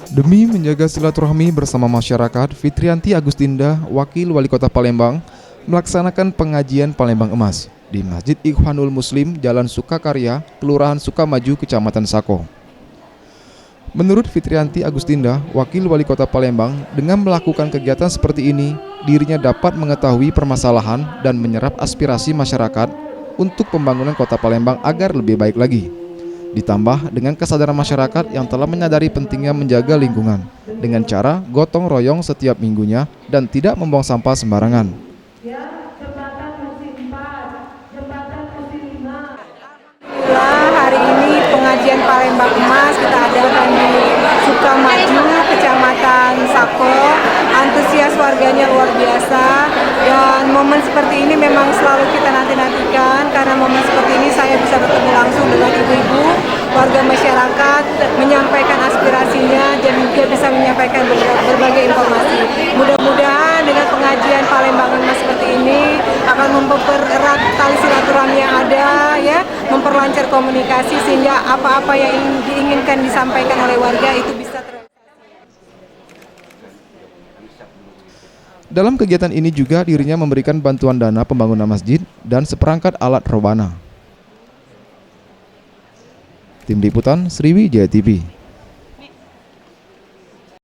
Demi menjaga silaturahmi bersama masyarakat, Fitrianti Agustinda, Wakil Wali Kota Palembang, melaksanakan pengajian Palembang Emas di Masjid Ikhwanul Muslim, Jalan Sukakarya, Kelurahan Sukamaju, Kecamatan Sako. Menurut Fitrianti Agustinda, Wakil Wali Kota Palembang, dengan melakukan kegiatan seperti ini, dirinya dapat mengetahui permasalahan dan menyerap aspirasi masyarakat untuk pembangunan Kota Palembang agar lebih baik lagi. Ditambah dengan kesadaran masyarakat yang telah menyadari pentingnya menjaga lingkungan dengan cara gotong royong setiap minggunya dan tidak membuang sampah sembarangan. Hari ini pengajian Palembang Emas kita adakan di Sukamaju, Kecamatan Sako. Antusias warganya luar biasa dan momen seperti ini memang selalu kita nanti-nantikan karena momen seperti ini saya bisa bertemu langsung dengan ibu-ibu, warga masyarakat, menyampaikan aspirasinya dan juga bisa menyampaikan berbagai informasi. Mudah-mudahan dengan pengajian Palembang Emas seperti ini akan mempererat tali silaturahmi yang ada, ya, memperlancar komunikasi sehingga apa-apa yang diinginkan disampaikan oleh warga itu bisa terrealisasi. Dalam kegiatan ini juga dirinya memberikan bantuan dana pembangunan masjid dan seperangkat alat rebana. Tim Liputan Sriwijaya TV.